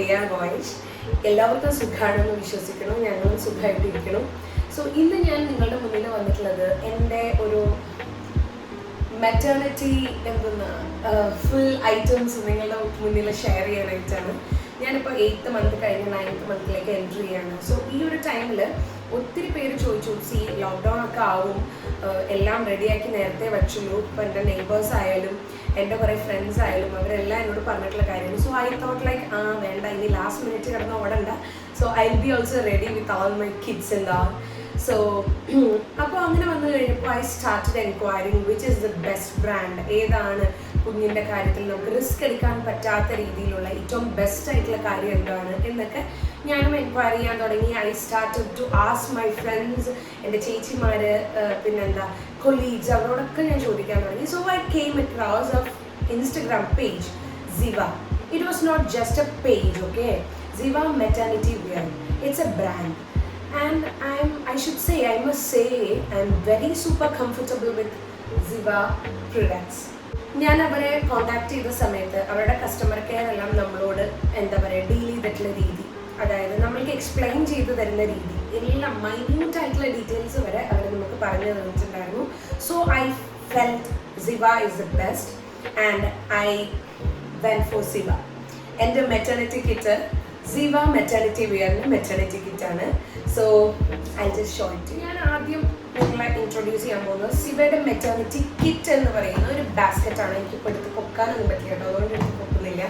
AR Voice. എല്ലാവർക്കും സുഖമാണെന്ന് വിശ്വസിക്കണം, ഞങ്ങളും സുഖമായിട്ടിരിക്കണം. സോ ഇന്ന് ഞാൻ നിങ്ങളുടെ മുന്നിൽ വന്നിട്ടുള്ളത് എൻ്റെ ഒരു മെറ്റേണിറ്റി ഫുൾ ഐറ്റംസ് നിങ്ങളുടെ മുന്നിൽ ഷെയർ ചെയ്യാനായിട്ടാണ്. ഞാനിപ്പോൾ 8th month കഴിഞ്ഞ് 9th monthലേക്ക് എൻട്രി ചെയ്യാണ്. സോ ഈ ഒരു ടൈമിൽ ഒത്തിരി പേര് ചോദിച്ചു, ലോക്ക്ഡൗൺ ഒക്കെ ആവും, എല്ലാം റെഡിയാക്കി നേരത്തെ വെച്ചുള്ളൂ. ഇപ്പോൾ എൻ്റെ നെയ്ബേഴ്സ് ആയാലും എൻ്റെ കുറേ ഫ്രണ്ട്സ് ആയാലും അവരെല്ലാം എന്നോട് പറഞ്ഞിട്ടുള്ള കാര്യമാണ്. സോ ഐ തോട്ട് ലൈക്ക് വേണ്ട, ഇനി ലാസ്റ്റ് മിനിറ്റ് കിടന്ന് ഓടണ്ട. So I will be also ready with all my kids and all. So അപ്പോൾ അങ്ങനെ വന്നു കഴിഞ്ഞപ്പോൾ I started enquiring which is the best brand, ഏതാണ് കുഞ്ഞിൻ്റെ കാര്യത്തിൽ നമുക്ക് റിസ്ക് എടുക്കാൻ പറ്റാത്ത രീതിയിലുള്ള ഏറ്റവും ബെസ്റ്റ് ആയിട്ടുള്ള കാര്യം എന്താണ് എന്നൊക്കെ ഞാനും എൻക്വയറി ചെയ്യാൻ തുടങ്ങി. I started to ask my friends, എൻ്റെ ചേച്ചിമാർ, പിന്നെന്താ കൊളീഗ്സ്, അവരോടൊക്കെ ഞാൻ ചോദിക്കാൻ തുടങ്ങി. So I came across of Instagram page Ziva. It was not just a page, okay? Ziva Maternity Wear. It's a brand. And I must say I'm very super comfortable with Ziva products. ഞാൻ അവരെ contact ചെയ്ത സമയത്ത് അവരുടെ customer care എല്ലാം നമ്മളോട് deal ചെയ്തിട്ടുള്ള രീതി, അതായത് നമ്മൾക്ക് എക്സ്പ്ലെയിൻ ചെയ്തു തരുന്ന രീതി, എല്ലാം മൈന്യൂട്ട് ആയിട്ടുള്ള ഡീറ്റെയിൽസ് വരെ അവർ നമുക്ക് പറഞ്ഞു തന്നിട്ടുണ്ടായിരുന്നു. So I felt Ziva is the best and I went for Ziva. എൻ്റെ മെറ്റേണിറ്റി കിറ്റ് Ziva മെറ്റേണിറ്റി വെയറിൻ്റെ മെറ്റേണിറ്റി കിറ്റാണ്. So I just show it. ഞാൻ ആദ്യം നിങ്ങളെ ഇൻട്രൊഡ്യൂസ് ചെയ്യാൻ പോകുന്നത് Zivaയുടെ മെറ്റേണിറ്റി കിറ്റ് എന്ന് പറയുന്ന ഒരു ബാസ്ക്കറ്റാണ്. എനിക്കിപ്പോൾ എടുത്ത് പൊക്കാനൊന്നും പറ്റില്ല കേട്ടോ, അതുകൊണ്ട് എനിക്ക് പൊക്കുന്നില്ല.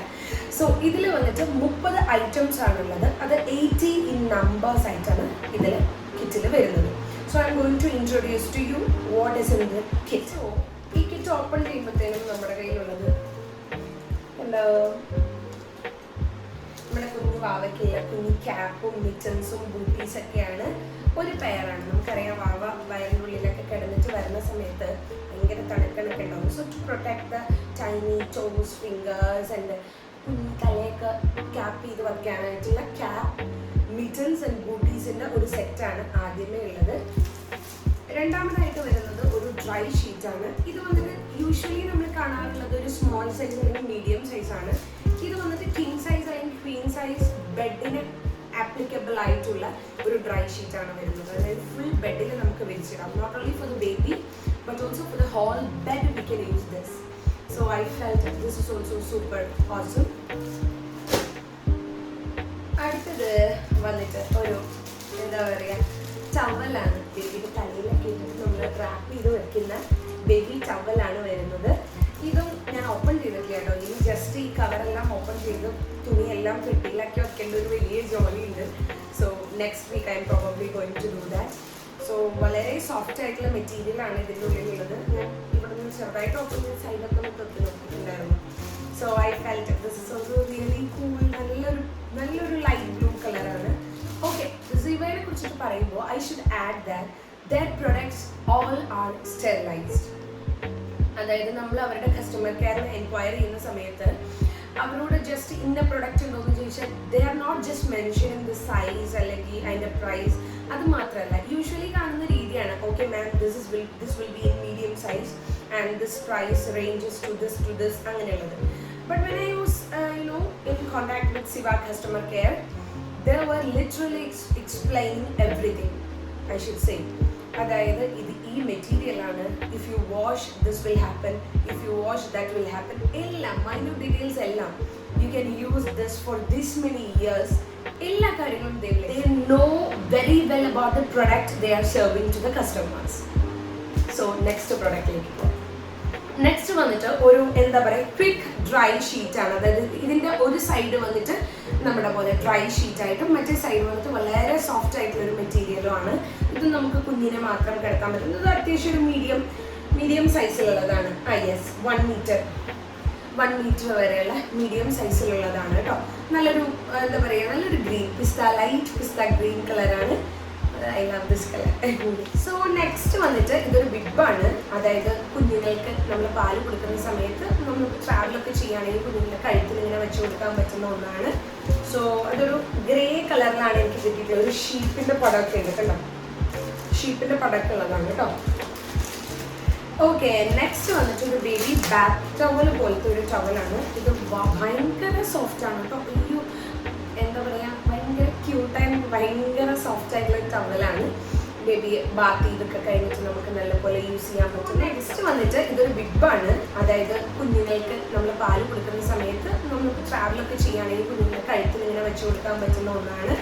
സോ ഇതിൽ വന്നിട്ട് 30 items ആണുള്ളത്. അത് 80 in numbers ആയിട്ടാണ് ഇതിൽ കിറ്റിൽ വരുന്നത്. So I'm going to introduce to you what is in the kit. So ഈ കിറ്റ് ഓപ്പൺ ചെയ്യുമ്പോഴത്തേനും നമ്മുടെ കയ്യിലുള്ളത് എന്താ, നമ്മുടെ കുഞ്ഞു വാവയ്ക്കുള്ള കുഞ്ഞു ക്യാപ്പും മിറ്റൻസും ബൂട്ടീസൊക്കെയാണ്. ഒരു പെയറാണ്. നമുക്കറിയാം, വാവ വയറിൻ്റെ ഉള്ളിലൊക്കെ കിടന്നിട്ട് വരുന്ന സമയത്ത് ഭയങ്കര തണുക്കണൊക്കെ ഉണ്ടാവും. So to protect the tiny toes, fingers and കുഞ്ഞു തലയൊക്കെ ക്യാപ്പ് ചെയ്ത് വയ്ക്കാനായിട്ടുള്ള ക്യാപ്പ്, മിറ്റൻസ് ആൻഡ് ബൂട്ടീസിൻ്റെ ഒരു സെറ്റാണ് ആദ്യമേ ഉള്ളത്. രണ്ടാമതായിട്ട് വരുന്നത് ഒരു ഡ്രൈ ഷീറ്റാണ്. ഇത് വന്നിട്ട് യൂഷ്വലി നമ്മൾ കാണാറുള്ളത് ഒരു സ്മോൾ സൈസ് അല്ലെങ്കിൽ മീഡിയം സൈസാണ്. ഇത് വന്നിട്ട് കിങ് സൈസ് അല്ലെങ്കിൽ ക്വീൻ സൈസ് ബെഡിന് ആപ്ലിക്കബിൾ ആയിട്ടുള്ള ഒരു ഡ്രൈ ഷീറ്റാണ് വരുന്നത്. അതായത് ഫുൾ ബെഡിൽ നമുക്ക് വിരിച്ചിടാം. Not only for the baby but also for the whole bed we can use this. So I felt this is also super awesome. അടുത്തത് വന്നിട്ട് ഒരു എന്താ പറയുക, ടവലാണ്. ബേബിയുടെ തലയിലൊക്കെ ഇട്ടിട്ട് നമ്മൾ റാപ്പ് ചെയ്ത് വെക്കുന്ന ബേബി ടവലാണ് വരുന്നത്. ഇതും ഞാൻ ഓപ്പൺ ചെയ്തിട്ടില്ല കേട്ടോ. ഇനി ജസ്റ്റ് ഈ കവറെല്ലാം ഓപ്പൺ ചെയ്ത് തുണിയെല്ലാം പെട്ടിയിലാക്കി വെക്കേണ്ട ഒരു വലിയ ജോലിയുണ്ട്. So next week I'm probably going to do that. So വളരെ സോഫ്റ്റ് ആയിട്ടുള്ള മെറ്റീരിയലാണ് ഇതിൻ്റെ ഉള്ളിലുള്ളത്. ഞാൻ ഇവിടെ നിന്ന് ചെറുതായിട്ട് ഓപ്പൺ ചെയ്ത് സൈഡൊക്കെ ഒന്ന് തൊട്ട് നോക്കിയിട്ടുണ്ടായിരുന്നു. So I felt this is also really cool. നല്ലൊരു ലൈറ്റ് ബ്ലൂ കളറാണ്. ഓക്കെ, Zivaയെ കുറിച്ചിട്ട് പറയുമ്പോൾ I should add that products all are sterilised. അതായത് നമ്മൾ അവരുടെ കസ്റ്റമർ കെയറിന് എൻക്വയറി ചെയ്യുന്ന സമയത്ത് അവരോട് ജസ്റ്റ് ഇന്ന പ്രൊഡക്റ്റ് ഉണ്ടോ എന്ന് ചോദിച്ചാൽ they are not just mentioning the size അല്ലെങ്കിൽ അതിൻ്റെ പ്രൈസ്. അത് മാത്രമല്ല, യൂഷ്വലി കാണുന്ന രീതിയാണ്, okay ma'am this will be in medium size and this price ranges to this അങ്ങനെയുള്ളത്. But when I was in contact with Ziva customer care, they were literally explaining everything, I should say. അതായത് ഇത് ഈ മെറ്റീരിയലാണ്, if you wash this will happen, if you wash that will happen, എല്ലാം minute details എല്ലാം. You can use this for this many years. എല്ലാ കാര്യങ്ങളും they know very well about the product they are serving to the customers. So next പ്രൊഡക്റ്റിലേക്ക് പോകാം. Next വന്നിട്ട് ഒരു എന്താ പറയുക, ക്വിക്ക് ഡ്രൈ ഷീറ്റാണ്. അതായത് ഇതിൻ്റെ ഒരു സൈഡ് വന്നിട്ട് നമ്മുടെ പോലെ ഡ്രൈ ഷീറ്റായിട്ടും മറ്റേ സൈഡ് വന്നിട്ട് വളരെ സോഫ്റ്റ് ആയിട്ടുള്ളൊരു മെറ്റീരിയലും ആണ്. ഇത് നമുക്ക് കുഞ്ഞിനെ മാത്രം കിടക്കാൻ പറ്റുന്നത്. അത്യാവശ്യം ഒരു മീഡിയം സൈസിലുള്ളതാണ്. യെസ്, 1 മീറ്റർ വരെയുള്ള മീഡിയം സൈസിലുള്ളതാണ് കേട്ടോ. നല്ലൊരു എന്താ പറയുക, നല്ലൊരു ഗ്രീൻ ലൈറ്റ് പിസ്ത ഗ്രീൻ കളറാണ്. I love this colour. So next വന്നിട്ട് ഇതൊരു ബിബാണ്. അതായത് കുഞ്ഞുങ്ങൾക്ക് നമ്മൾ പാല് കൊടുക്കുന്ന സമയത്ത് നമ്മൾ ട്രാവലൊക്കെ ചെയ്യുകയാണെങ്കിൽ കുഞ്ഞുങ്ങളുടെ കഴുത്തിൽ ഇങ്ങനെ വെച്ച് കൊടുക്കാൻ പറ്റുന്ന ഒന്നാണ്. സോ അതൊരു ഗ്രേ കളറിലാണ് എനിക്ക് കിട്ടിയിട്ടുള്ളത്. ഒരു ഷീപ്പിൻ്റെ പടമൊക്കെ ഉണ്ട് കേട്ടോ, ഷീപ്പിൻ്റെ പടമൊക്കെ ഉള്ളതാണ് കേട്ടോ. ഓക്കെ, നെക്സ്റ്റ് വന്നിട്ട് ഒരു ബേബി ബാക്ക് ടവൽ പോലത്തെ ഒരു ടവലാണ്. ഇത് ഭയങ്കര സോഫ്റ്റ് ആണ് കേട്ടോ. ഭയങ്കര സോഫ്റ്റ് ആയിട്ടുള്ള ഒരു ടവലാണ്. ബേബി ബാത്ത് ഇതൊക്കെ കഴിഞ്ഞിട്ട് നമുക്ക് നല്ലപോലെ യൂസ് ചെയ്യാൻ പറ്റും. നെക്സ്റ്റ് വന്നിട്ട് ഇതൊരു ബിബാണ്. അതായത് കുഞ്ഞുങ്ങൾക്ക് നമ്മൾ പാല് കൊടുക്കുന്ന സമയത്ത് നമുക്ക് ട്രാവലൊക്കെ ചെയ്യുകയാണെങ്കിൽ കുഞ്ഞുങ്ങളുടെ കഴുത്തിൽ ഇങ്ങനെ വെച്ച് കൊടുക്കാൻ പറ്റുന്ന ഒന്നാണ്.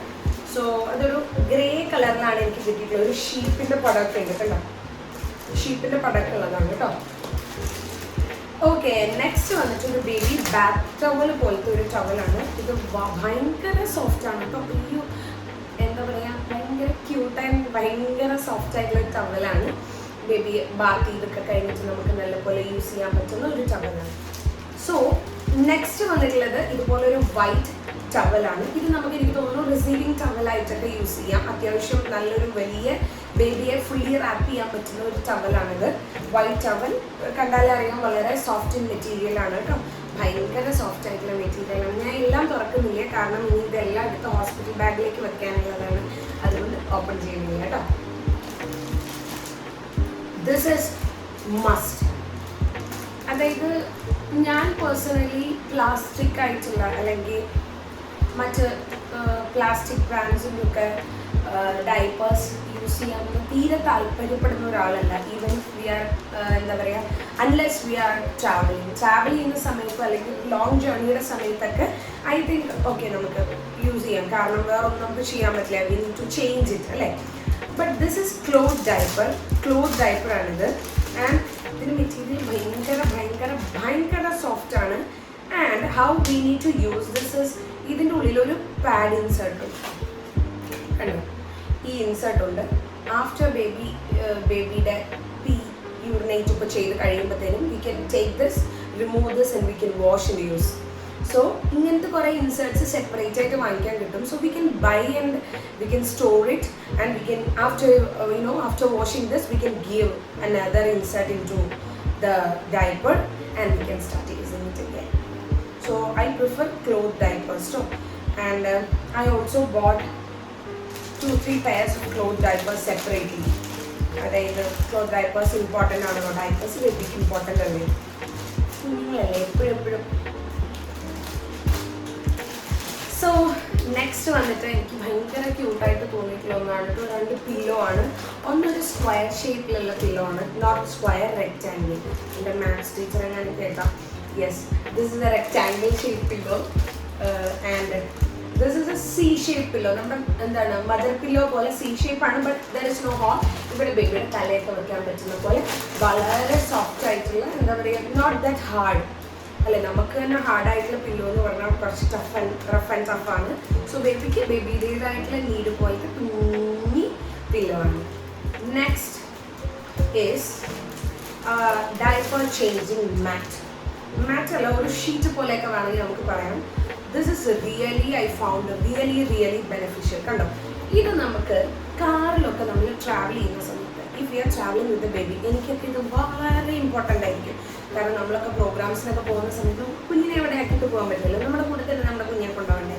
സോ അതൊരു ഗ്രേ കളറിലാണ് എനിക്ക് കിട്ടിയിട്ടുള്ളത്. ഒരു ഷീപ്പിൻ്റെ പടമൊക്കെ ഉണ്ട് കേട്ടോ, ഷീപ്പിൻ്റെ പടമൊക്കെ ഉള്ളതാണ് കേട്ടോ. ഓക്കെ, നെക്സ്റ്റ് വന്നിട്ട് ഒരു ബേബി ബാത്ത് ടവൽ പോലത്തെ ഒരു ടവലാണ്. ഇത് ഭയങ്കര സോഫ്റ്റാണ് കേട്ടോ. ഈ എന്താ പറയുക, ഭയങ്കര ക്യൂട്ടാൻഡ് ഭയങ്കര സോഫ്റ്റ് ആയിട്ടുള്ള ഒരു ടവലാണ്. ബേബി ബാത്ത് ഇതൊക്കെ കഴിഞ്ഞിട്ട് നമുക്ക് നല്ലപോലെ യൂസ് ചെയ്യാൻ പറ്റുന്ന ഒരു ടവലാണ്. സോ നെക്സ്റ്റ് വന്നിട്ടുള്ളത് ഇതുപോലൊരു വൈറ്റ് ടവലാണ്. ഇത് നമുക്ക് എനിക്ക് തോന്നുന്നു റിസീവിങ് ടവലായിട്ടൊക്കെ യൂസ് ചെയ്യാം. അത്യാവശ്യം നല്ലൊരു വലിയ ബേബിയെ ഫുള്ളി റാപ്പ് ചെയ്യാൻ പറ്റുന്ന ഒരു ടവലാണിത്. വൈറ്റ് ടവൽ കണ്ടാലേ അറിയാം, വളരെ സോഫ്റ്റ് മെറ്റീരിയലാണ് കേട്ടോ. ഭയങ്കര സോഫ്റ്റ് ആയിട്ടുള്ള മെറ്റീരിയലാണ്. ഞാൻ എല്ലാം തുറക്കുന്നില്ല, കാരണം ഇനി ഇതെല്ലാം എടുത്ത് ഹോസ്പിറ്റൽ ബാഗിലേക്ക് വെക്കാനുള്ളതാണ്. അതുകൊണ്ട് ഓപ്പൺ ചെയ്യുന്നില്ല കേട്ടോ. This is must. അതായത് ഞാൻ പേഴ്സണലി പ്ലാസ്റ്റിക് ആയിട്ടുള്ള അല്ലെങ്കിൽ മറ്റ് പ്ലാസ്റ്റിക് ബ്രാൻഡ്സിൻ്റെ ഒക്കെ ഡൈപ്പേഴ്സ് യൂസ് ചെയ്യാൻ തീരെ താല്പര്യപ്പെടുന്ന ഒരാളല്ല. ഈവൻ വി ആർ എന്താ പറയുക, അൺലെസ് വി ആർ ട്രാവൽ ചെയ്യുന്ന സമയത്ത് അല്ലെങ്കിൽ ലോങ് ജേർണിയുടെ സമയത്തൊക്കെ ഐ തിങ്ക് ഓക്കെ നമുക്ക് യൂസ് ചെയ്യാം, കാരണം വേറെ ഒന്നും നമുക്ക് ചെയ്യാൻ പറ്റില്ല. We need to change it അല്ലേ. ബട്ട് ദിസ് ഇസ് ക്ലോത്ത് ഡൈപ്പറാണിത്. ആൻഡ് ഇതിൻ്റെ മെറ്റീരിയൽ ഭയങ്കര ഭയങ്കര ഭയങ്കര സോഫ്റ്റാണ്. And how we need to use this is, ഇതിൻ്റെ ഉള്ളിലൊരു പാഡ് ഇൻസേർട്ട് ഉണ്ട് കണ്ടോ, ഈ ഇൻസേർട്ട് ഉണ്ട്. ആഫ്റ്റർ ബേബിയുടെ യൂറിനേറ്റ് ഇപ്പോൾ ചെയ്ത് കഴിയുമ്പോഴത്തേനും V can take this, remove this and we can wash and use. So ഇങ്ങനത്തെ കുറേ ഇൻസേർട്ട്സ് സെപ്പറേറ്റ് ആയിട്ട് വാങ്ങിക്കാൻ കിട്ടും. So we can buy and we can store it and we can after washing this we can give another insert into the diaper and we can start using it again. So I prefer cloth diapers too, and I also bought 2-3 pairs of cloth diapers separately. അതായത് cloth diapers important ആണല്ലോ, diapers ബേബിക്ക് important അല്ലേ, കുഞ്ഞുങ്ങളല്ലേ എപ്പോഴും. So next വന്നിട്ട് എനിക്ക് ഭയങ്കര ക്യൂട്ടായിട്ട് തോന്നിയിട്ടുള്ള ഒന്നാണ് കേട്ടോ. 2 പില്ലോ ആണ്. ഒന്നൊരു സ്ക്വയർ ഷേപ്പിലുള്ള പില്ലോ ആണ്, നോട്ട് സ്ക്വയർ, റെക്റ്റാങ്കിൾ. എൻ്റെ മാത്സ് ടീച്ചർ ഞാൻ കേൾക്കാം. Yes, this is a rectangle shape pillow and this is a C shape pillow. നമ്മുടെ എന്താണ് മദർ പില്ലോ പോലെ സി ഷേപ്പാണ്, but there is no hole. ഇവിടെ ബേബിയുടെ തലയൊക്കെ വെക്കാൻ പറ്റുന്ന പോലെ വളരെ സോഫ്റ്റ് ആയിട്ടുള്ള, എന്താ പറയുക, നോട്ട് ദാറ്റ് ഹാർഡ് അല്ലെ. നമുക്ക് തന്നെ ഹാർഡായിട്ടുള്ള പില്ലോ എന്ന് പറഞ്ഞാൽ കുറച്ച് റഫ് ആൻഡ് ടഫാണ്. സോ ബേബിക്ക് ബേബിയുടേതായിട്ടുള്ള നീഡ് പോലത്തെ കുഞ്ഞി പില്ലോ ആണ്. നെക്സ്റ്റ് ഈസ് ഡയപ്പർ ചേഞ്ചിങ് മാറ്റ് അല്ല, ഒരു ഷീറ്റ് പോലെയൊക്കെ വേണമെങ്കിൽ നമുക്ക് പറയാം. This is really I found really beneficial. കണ്ടോ, ഇത് നമുക്ക് കാറിലൊക്കെ നമ്മൾ ട്രാവൽ ചെയ്യുന്ന സമയത്ത്, if you are travelling with baby, എനിക്കൊക്കെ ഇത് വളരെ ഇമ്പോർട്ടൻ്റ് ആയിരിക്കും. കാരണം നമ്മളൊക്കെ പ്രോഗ്രാംസിനൊക്കെ പോകുന്ന സമയത്ത് കുഞ്ഞിനെ എവിടെ ആക്കിയിട്ട് പോകാൻ പറ്റില്ല, നമ്മുടെ കൂടെ തന്നെ നമ്മുടെ കുഞ്ഞിനെ കൊണ്ടുപോകണ്ടേ.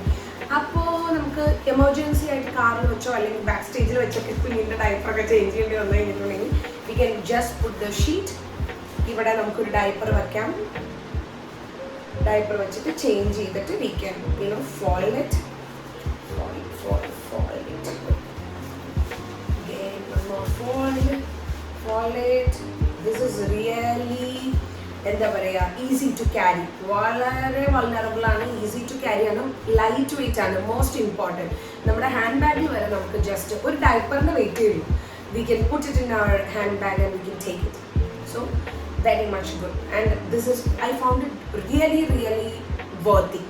അപ്പോൾ നമുക്ക് എമർജൻസി ആയിട്ട് കാറിൽ വെച്ചോ അല്ലെങ്കിൽ ബാക്ക് സ്റ്റേജിൽ വെച്ചൊക്കെ കുഞ്ഞിൻ്റെ ഡയപ്പറൊക്കെ ചേഞ്ച് ചെയ്യേണ്ടി വന്നു കഴിഞ്ഞിട്ടുണ്ടെങ്കിൽ we can just put the sheet. ഇവിടെ നമുക്കൊരു ഡയപ്പർ വെക്കാം, ഡയപ്പർ വെച്ചിട്ട് ചേഞ്ച് ചെയ്തിട്ട് we can fold it. This is really എന്താ പറയുക, ഈസി ടു ക്യാരി. വളരെ വൾനറബിൾ ആണ്, ഈസി ടു ക്യാരി ആണ്, ലൈറ്റ് വെയിറ്റ് ആണ്. മോസ്റ്റ് ഇമ്പോർട്ടൻറ്റ്, നമ്മുടെ ഹാൻഡ് ബാഗിൽ വരെ നമുക്ക് ജസ്റ്റ് ഒരു ഡയപ്പറിൻ്റെ വെയിറ്റ് ചെയ്യും. We can put it in our hand bag and we can take it. So very much good, and this is, I found it really worthy.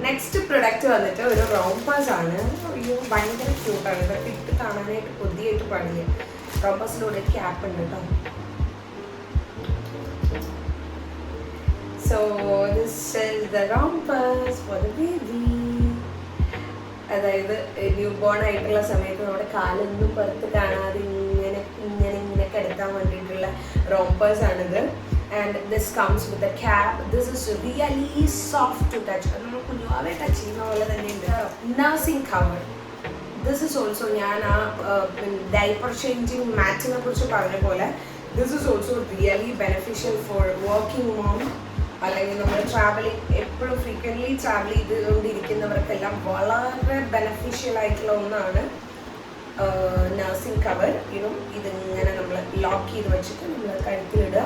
Next product വന്നിട്ട് ഒരു റോംപേഴ്സ് ആണ്. അയ്യോ ഭയങ്കര ക്യൂട്ടാണ്. ഇതൊക്കെ ഇട്ട് കാണാനായിട്ട് കൊതിയായിട്ട് പാടില്ല. റോംപേഴ്സിലൂടെ ക്യാപ്പ് ഉണ്ട് കേട്ടോ. So this is the rompers for the baby. അതായത് ന്യൂ ബോൺ ആയിട്ടുള്ള സമയത്ത് നമ്മുടെ കാലൊന്നും പുറത്ത് കാണാതെ ഇങ്ങനെ കിടക്കാൻ വേണ്ടിയിട്ടുള്ള റോംപേഴ്സ് ആണിത്. And this comes with a cap. This is really soft to touch. അത് നമ്മൾ കുഞ്ഞുവാവെ ടച്ച് ചെയ്യുന്ന പോലെ തന്നെ ഉണ്ട്. Nursing cover. This is also, ഞാൻ ആ ഡൈപ്പർ ചേഞ്ചിങ് മാറ്റിനെ കുറിച്ച് പറഞ്ഞ പോലെ, this is also really beneficial for working mom അല്ലെങ്കിൽ നമ്മൾ എപ്പോഴും ഫ്രീക്വൻ്റ്ലി ട്രാവൽ ചെയ്തുകൊണ്ടിരിക്കുന്നവർക്കെല്ലാം വളരെ ബെനഫിഷ്യൽ ആയിട്ടുള്ള ഒന്നാണ് നഴ്സിംഗ് കവർ. ഇതിങ്ങനെ നമ്മൾ ലോക്ക് ചെയ്ത് വെച്ചിട്ട് നമ്മൾ കഴുത്തിലിടുക.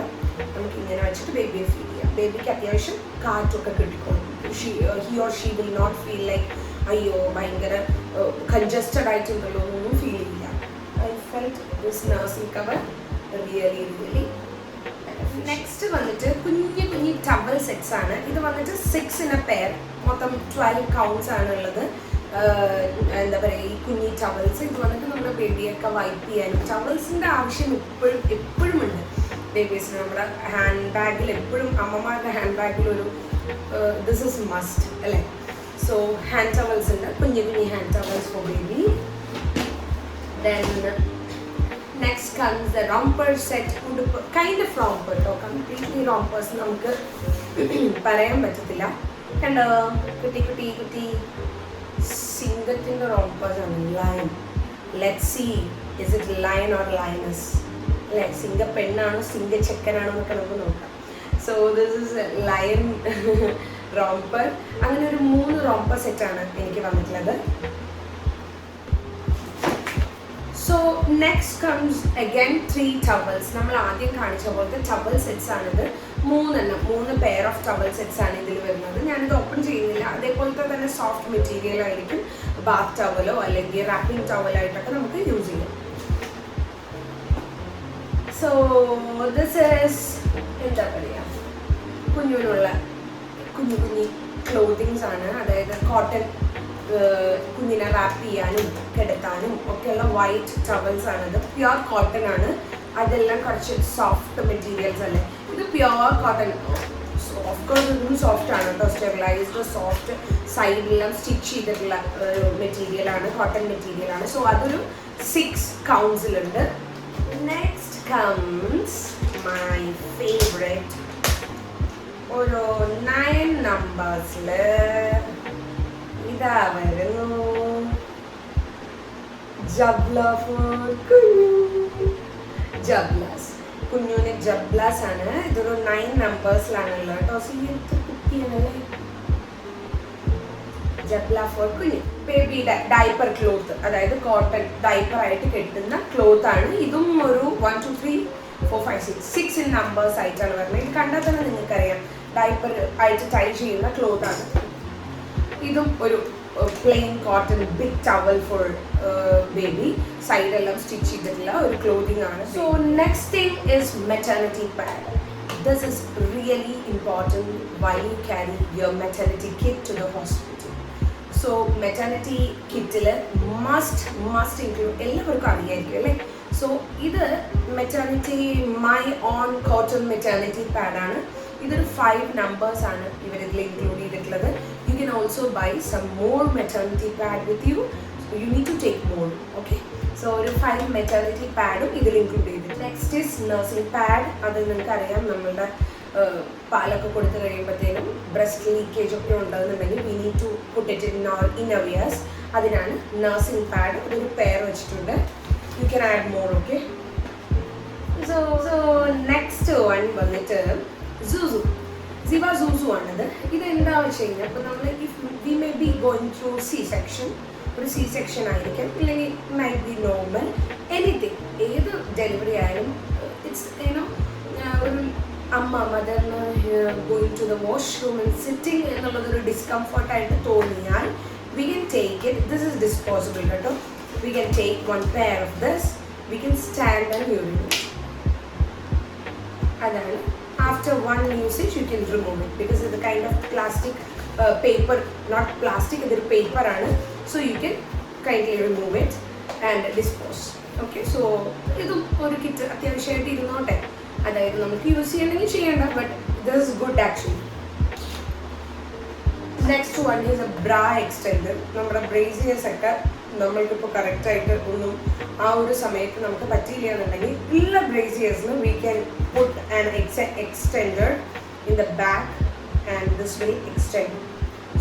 നമുക്ക് ഇങ്ങനെ വെച്ചിട്ട് ബേബിയെ ഫീൽ ചെയ്യാം. ബേബിക്ക് അത്യാവശ്യം കാറ്റൊക്കെ കിട്ടിക്കോളും. He or she will not feel like അയ്യോ ഭയങ്കര കൺജസ്റ്റഡ് ആയിട്ടുണ്ടല്ലോ ഒന്നും ഫീൽ ചെയ്യില്ല. I felt this nursing cover really really. Next വന്നിട്ട് കുഞ്ഞു ടവൽ സെറ്റ്സ് ആണ്. ഇത് വന്നിട്ട് 6 in a pair, മൊത്തം 12 കൗണ്ട്സ് ആണുള്ളത്. എന്താ പറയുക, ഈ കുഞ്ഞി ടവൽസ് ഇത് വന്നിട്ട് നമ്മുടെ ബേബിയൊക്കെ വൈപ്പ് ചെയ്യാനും ടവൽസിൻ്റെ ആവശ്യം എപ്പോഴും ഉണ്ട് ബേബീസിന്. നമ്മുടെ ഹാൻഡ് ബാഗിൽ എപ്പോഴും അമ്മമാരുടെ ഹാൻഡ് ബാഗിൽ ഒരു ദിസ് ഇസ് മസ്റ്റ് അല്ലേ. സോ ഹാൻഡ് ടവൽസ് ഉണ്ട്, കുഞ്ഞു hand towels for baby. Then next comes the romper set. ഉടുപ്പ് കൈൻഡ് ഓഫ് റോംപർ കേട്ടോ, കംപ്ലീറ്റ്ലി റോംപേഴ്സ് നമുക്ക് പറയാൻ പറ്റത്തില്ല. കണ്ടോ കുട്ടി സിംഗത്തിൻ്റെ റോംപേഴ്സ് ആണ്. Lion, let see is it lion or lioness അല്ലേ. സിംഗ പെണ്ണാണോ സിംഗ ചെക്കനാണോ എന്നൊക്കെ നമുക്ക് നോക്കാം. So this is lion romper. അങ്ങനെ ഒരു 3 റോംപർ സെറ്റാണ് എനിക്ക് വന്നിട്ടുള്ളത്. So next comes again 3 towels. നമ്മൾ ആദ്യം കാണിച്ച പോലത്തെ ടവൽ സെറ്റ്സ് ആണിത്. 3 പെയർ ഓഫ് ടവൽ സെറ്റ്സ് ആണ് ഇതിൽ വരുന്നത്. ഞാനിത് ഓപ്പൺ ചെയ്യുന്നില്ല. അതേപോലത്തെ തന്നെ സോഫ്റ്റ് മെറ്റീരിയൽ ആയിരിക്കും. ബാത്ത് ടവലോ അല്ലെങ്കിൽ റാപ്പിംഗ് ടവലായിട്ടൊക്കെ നമുക്ക് യൂസ് ചെയ്യാം. സോ ദിസ് ഈസ് എന്താ പറയുക, കുഞ്ഞിനുള്ള കുഞ്ഞു ക്ലോത്തിങ്സ് ആണ്. അതായത് കോട്ടൺ, കുഞ്ഞിനെ റാപ്പ് ചെയ്യാനും കിടത്താനും ഒക്കെയുള്ള വൈറ്റ് ടവൽസ് ആണിത്. പ്യുവർ കോട്ടൺ ആണ്. അതെല്ലാം കുറച്ച് സോഫ്റ്റ് മെറ്റീരിയൽസ് അല്ലേ. ഇത് പ്യുവർ കോട്ടൺ. ഓഫ് കോഴ്സ് ഇതും സോഫ്റ്റ് ആണ് കേട്ടോ, സ്റ്റെറിലൈസ്ഡ് സോഫ്റ്റ്, സൈഡിലെല്ലാം സ്റ്റിച്ച് ചെയ്തിട്ടുള്ള മെറ്റീരിയലാണ്, കോട്ടൺ മെറ്റീരിയലാണ്. സോ അതൊരു 6 കൗണ്ട്സിലുണ്ട്. നെക്സ്റ്റ് കംസ് മൈ ഫേവറേറ്റ്, ഒരു 9 നമ്പേഴ്സിൽ ഇതാ വരുന്നു ജബ്ല ഫോർ കുഞ്ഞു. ജബ്ലാസ്, കുഞ്ഞുവിന് ജബ്ലാസ് ആണ്. ഇതൊരു 9 നമ്പേഴ്സിലാണല്ലോ കേട്ടോ. കുട്ടിയാണല്ലേ ജബ്ല ഫോർ കുഞ്ഞു. ബേബിയുടെ ഡൈപ്പർ ക്ലോത്ത്, അതായത് കോട്ടൺ ഡൈപ്പർ ആയിട്ട് കെട്ടുന്ന ക്ലോത്ത് ആണ്. ഇതും ഒരു 1 2 3 4 5 6 in numbers ആയിട്ടാണ് വരുന്നത്. ഇത് കണ്ടാൽ തന്നെ നിങ്ങൾക്കറിയാം ഡൈപ്പർ ആയിട്ട് ടൈ ചെയ്യുന്ന ക്ലോത്ത് ആണ്. ഇതും ഒരു plain cotton big towel for baby. സൈഡെല്ലാം സ്റ്റിച്ച് ചെയ്തിട്ടുള്ള ഒരു ക്ലോത്തിങ് ആണ്. So next thing is maternity pad. This is really important why you carry your maternity kit to the hospital. So maternity കിറ്റിൽ must include, എല്ലാവർക്കും അറിയായിരിക്കും അല്ലേ. സോ ഇത് മൈ ഓൺ കോട്ടൺ മെറ്റർണിറ്റി പാഡാണ്. ഇതൊരു 5 numbers ആണ് ഇവരിതിൽ ഇൻക്ലൂഡ് ചെയ്തിട്ടുള്ളത്. You can also buy some more maternity pad with you. You need to take more. Okay, so ഒരു 5 മെറ്റർണിറ്റി പാഡും ഇതിൽ ഇൻക്ലൂഡ് ചെയ്തിട്ടുണ്ട്. Next is nursing pad. അത് നിങ്ങൾക്ക് അറിയാം, നമ്മളുടെ പാലൊക്കെ കൊടുത്തു കഴിയുമ്പോഴത്തേനും ബ്രസ്റ്റ് ലീക്കേജ് ഒക്കെ ഉണ്ടെന്നുണ്ടെങ്കിൽ we need to put it in our innerwears. അതിനാണ് നഴ്സിംഗ് പാഡ്. അതൊരു പെയർ വെച്ചിട്ടുണ്ട്. You can add more. Okay, so next one വന്നിട്ട് സിവ സൂസു ആണിത്. ഇത് എന്താ വെച്ച് കഴിഞ്ഞാൽ, ഇപ്പോൾ നമ്മൾ if we may be going through ഒരു സി സെക്ഷൻ ആയിരിക്കും, ഇല്ലെങ്കിൽ മൈറ്റ് ബി നോർമൽ, എനിത്തിങ്, ഏത് ഡെലിവറി ആയാലും ഇറ്റ്സ് ഒരു മദറിന് going to the washroom and sitting എന്നുള്ളതൊരു ഡിസ്കംഫർട്ടായിട്ട് തോന്നിയാൽ we can take it. This is disposable കേട്ടോ. We can take 1 pair of this. We can stand and urinate. അതാണ്. After 1 usage, you can remove it because it's a kind of plastic paper, not plastic, it's a paper, so you can kindly remove it and dispose. Okay, so this is a kit. അത്യാവശ്യമായിട്ട് ഇരുന്നോട്ടെ, അതായത് നമുക്ക് use ചെയ്യണമെങ്കിൽ ചെയ്യണ്ട, but this is good actually. Next one is a bra extender. നമ്മുടെ braziers ഒക്കെ നമ്മൾക്കിപ്പോൾ കറക്റ്റായിട്ട് ഒന്നും ആ ഒരു സമയത്ത് നമുക്ക് പറ്റിയില്ല എന്നുണ്ടെങ്കിൽ ഉള്ള ബ്രേസിയേഴ്സിന് we can put an extender in the back and this will extend.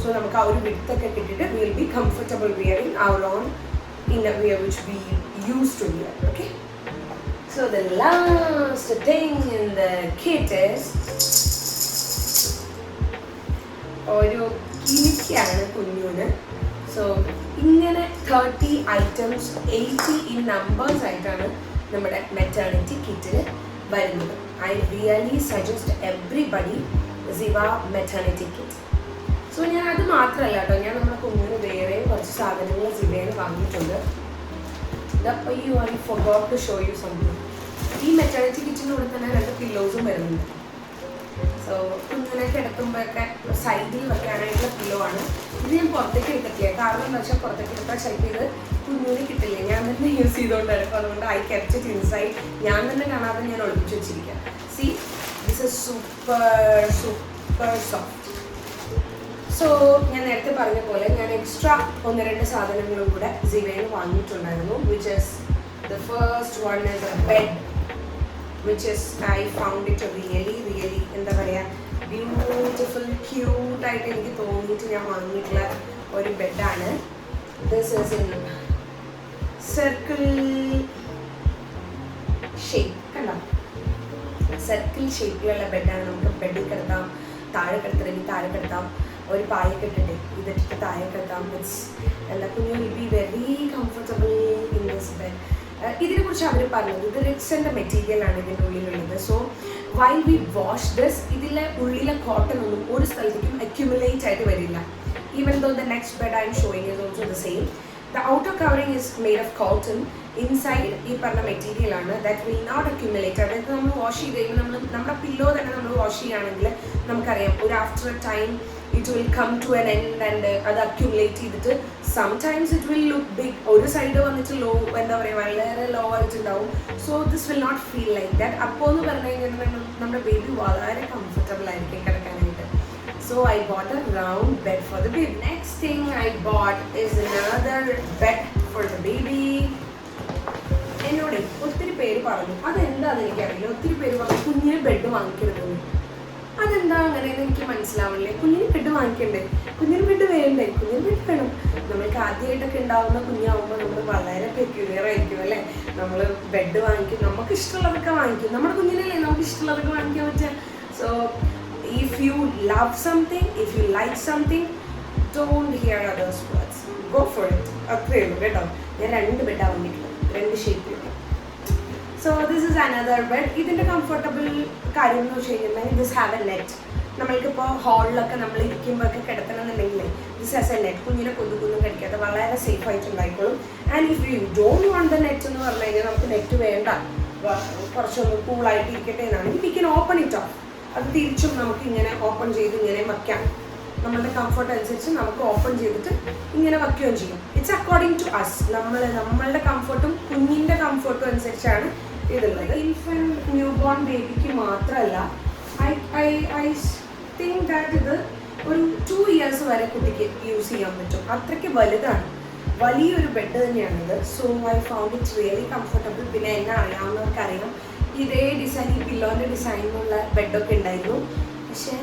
So നമുക്ക് ആ ഒരു വിഡ്ത്തൊക്കെ കിട്ടിയിട്ട് we will be comfortable wearing our on innerwear which we used to wear. Okay, so the last thing in the kit is ഒരു കിനിക്കാണ് കുഞ്ഞുന്. So ഇങ്ങനെ 30 items 80 in numbers ആയിട്ടാണ് നമ്മുടെ maternity കിറ്റിൽ വരുന്നത്. I really suggest everybody Ziva maternity kit. So ഞാൻ അത് മാത്രമല്ല കേട്ടോ, ഞാൻ നമ്മുടെ കുഞ്ഞിന് വേറെ കുറച്ച് സാധനങ്ങൾ സിവയിൽ വാങ്ങിയിട്ടുണ്ട്. അയ്യോ, I forgot to show you something. ഈ മെറ്റേണിറ്റി കിറ്റിൻ്റെ കൂടെ തന്നെ 2 പില്ലോസും വരുന്നുണ്ട്. സോ കുഞ്ഞിനെ കിടക്കുമ്പോഴൊക്കെ സൈഡിൽ വെക്കാനായിട്ടുള്ള പില്ലോ ആണ്. ഇത് ഞാൻ പുറത്തേക്ക് എടുക്കത്തില്ല, കാരണം എന്താ വെച്ചാൽ പുറത്തേക്ക് എടുത്താൽ ചിലപ്പോൾ ഇത് കുഞ്ഞിന് കിട്ടില്ല. ഞാൻ തന്നെ യൂസ് ചെയ്തുകൊണ്ടാണ്. അപ്പോൾ അതുകൊണ്ട് ഐ കെപ്റ്റ് ഇറ്റ് ഇൻസൈഡ്. ഞാൻ തന്നെ കാണാതെ ഞാൻ ഒളിപ്പിച്ച് വെച്ചിരിക്കാം. See, this is super super soft. So ഞാൻ നേരത്തെ പറഞ്ഞ പോലെ ഞാൻ എക്സ്ട്രാ 1-2 സാധനങ്ങളും കൂടെ സിവയിൽ വാങ്ങിയിട്ടുണ്ടായിരുന്നു. Which is the first one is a bed, which is I found it really എന്താ പറയുക, ബ്യൂട്ടിഫുൾ ക്യൂട്ടായിട്ട് എനിക്ക് തോന്നിയിട്ട് ഞാൻ വാങ്ങിയിട്ടുള്ള ഒരു ബെഡാണ്. This is in circle shape. കണ്ടോ, സർക്കിൾ ഷേപ്പിലുള്ള ബെഡാണ്. നമുക്ക് ബെഡിൽ കിടത്താം, താഴെ കിടത്തണമെങ്കിൽ താഴെ കിടത്താം, ഒരു പായൊക്കെ ഇട്ടിട്ട് ഇതിട്ടിട്ട് താഴെ കിടത്താം. മീൻസ് എന്താ, കുഞ്ഞു will be very comfortable in this bed. ഇതിനെ കുറിച്ച് അവർ പറഞ്ഞത് ഇത് റിക്സിൻ്റെ മെറ്റീരിയൽ ആണ് ഇതിൻ്റെ ഉള്ളിലുള്ളത്. So while we wash this, ഇതിലെ ഉള്ളിലെ കോട്ടൺ ഒന്നും ഒരു സ്ഥലത്തേക്കും അക്യുമുലേറ്റ് ആയിട്ട് വരില്ല. Even though the next bed I am showing is also the same. The outer covering is made of cotton, inside ഈ പറഞ്ഞ മെറ്റീരിയൽ ആണ്. That will not accumulate. അതായത് നമ്മൾ വാഷ് ചെയ്ത് കഴിയുമ്പോൾ നമ്മുടെ പില്ലോ തന്നെ നമ്മൾ വാഷ് ചെയ്യുകയാണെങ്കിൽ നമുക്കറിയാം ഒരു after a time it will come to an end and അത് അക്യുമുലേറ്റ് ചെയ്തിട്ട് sometimes it will look big. ഒരു സൈഡ് വന്നിട്ട് ലോ, എന്താ പറയുക, വളരെ ലോ ആയിട്ടുണ്ടാവും. So this will not feel like that. അപ്പോൾ എന്ന് പറഞ്ഞു കഴിഞ്ഞാൽ നമ്മുടെ ബേബി വളരെ കംഫർട്ടബിൾ ആയിരിക്കും കിടക്കാനായിട്ട്. So I bought a round bed for the baby. Next thing I bought is another bed for the baby. എന്നോട് ഒത്തിരി പേര് പറഞ്ഞു, അതെന്താണെന്ന് എനിക്കറിയില്ല. ഒത്തിരി പേര് പറഞ്ഞു കുഞ്ഞിന് ബെഡ് വാങ്ങിക്കരുതെന്ന്. അതെന്താ അങ്ങനെയെന്ന് എനിക്ക് മനസ്സിലാവില്ലേ. കുഞ്ഞിന് ബെഡ് വാങ്ങിക്കണ്ടേ? കുഞ്ഞിന് ബെഡ് വേണ്ടേ? കുഞ്ഞിന് ബെഡ് വേണം. നമ്മൾക്ക് ആദ്യമായിട്ടൊക്കെ ഉണ്ടാവുന്ന കുഞ്ഞാവുമ്പോൾ നമ്മൾ വളരെ പെക്യുലിയർ ആയിരിക്കും അല്ലേ. നമ്മൾ ബെഡ് വാങ്ങിക്കും, നമുക്ക് ഇഷ്ടമുള്ളതൊക്കെ വാങ്ങിക്കും. നമ്മുടെ കുഞ്ഞിനല്ലേ നമുക്ക് ഇഷ്ടമുള്ളതൊക്കെ വാങ്ങിക്കാൻ പറ്റുക. So if you love something, if you like something, don't here others words, go for it. അത്രയേ ഉള്ളൂ കേട്ടോ. ഞാൻ 2 ബെഡാണ് വാങ്ങിയിട്ടുള്ളത്, 2 ഷേപ്പിലുള്ള. So this is another bed. ഇതിൻ്റെ കംഫർട്ടബിൾ കാര്യം എന്ന് വെച്ച് കഴിഞ്ഞിട്ടുണ്ടെങ്കിൽ ദിസ് ഹാവ് എ നെറ്റ്. നമ്മൾക്കിപ്പോൾ ഹാളിലൊക്കെ നമ്മൾ ഇരിക്കുമ്പോഴൊക്കെ കിടത്തണമെന്നുണ്ടെങ്കിൽ ദിസ് ഹാസ് എ നെറ്റ്. കുഞ്ഞിനെ കൊതുകൊന്നും കടിക്കാതെ വളരെ സേഫ് ആയിട്ടുണ്ടായിക്കോളും. And if you don't want the net എന്ന് പറഞ്ഞു കഴിഞ്ഞാൽ നമുക്ക് നെറ്റ് വേണ്ട, കുറച്ചൊന്ന് കൂളായിട്ട് ഇരിക്കട്ടെ എന്നാണെങ്കിൽ we can open it off. അത് തിരിച്ചും നമുക്ക് ഇങ്ങനെ ഓപ്പൺ ചെയ്ത് ഇങ്ങനെ വയ്ക്കാം. നമ്മളുടെ കംഫർട്ട് അനുസരിച്ച് നമുക്ക് ഓപ്പൺ ചെയ്തിട്ട് ഇങ്ങനെ വയ്ക്കുകയും ചെയ്യും. It's according to us. നമ്മളുടെ കംഫർട്ടും കുഞ്ഞിൻ്റെ കംഫർട്ടും അനുസരിച്ചാണ് ഇതുള്ളത്. ഇൻഫൻറ്റ് ന്യൂ ബോൺ ബേബിക്ക് മാത്രമല്ല, ഐ തിങ്ക് ദാറ്റ് ഇത് ഒരു 2 years വരെ കുട്ടിക്ക് യൂസ് ചെയ്യാൻ പറ്റും. അത്രയ്ക്ക് വലുതാണ്, വലിയൊരു ബെഡ് തന്നെയാണിത്. So I found it's really comfortable. പിന്നെ എന്നെ അറിയാവുന്നവർക്കറിയാം, ഇതേ ഡിസൈൻ, ഈ പില്ലോൻ്റെ ഡിസൈനിലുള്ള ബെഡൊക്കെ ഉണ്ടായിരുന്നു. പക്ഷേ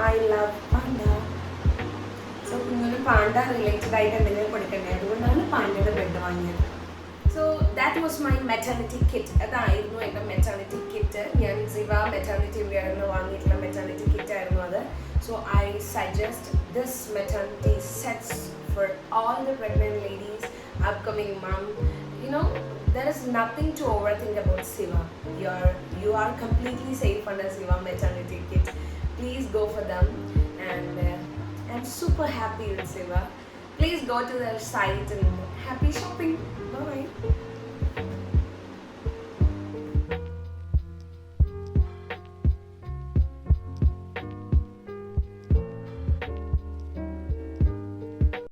ഐ ലവ് പാണ്ട. സോ കുഞ്ഞിന് പാണ്ട റിലേറ്റഡ് ആയിട്ട് എന്തെങ്കിലും കൊടുക്കണ്ടേ, അതുകൊണ്ടാണ് പാണ്ടയുടെ ബെഡ് വാങ്ങിയത്. So that was my maternity kit. അതായിരുന്നു എൻ്റെ മെറ്റേണിറ്റി കിറ്റ്. ഞാൻ സിവ മെറ്റേണിറ്റി വെയറിന് വാങ്ങിയിട്ടുള്ള മെറ്റേണിറ്റി കിറ്റ് ആയിരുന്നു അത്. So I suggest this maternity sets for all the pregnant ladies, upcoming mom. You know, there is nothing to overthink about Siva. You are completely safe under Siva maternity kit. Please go for them, and I'm super happy with Siva. Please go to their site and happy shopping. Bye bye.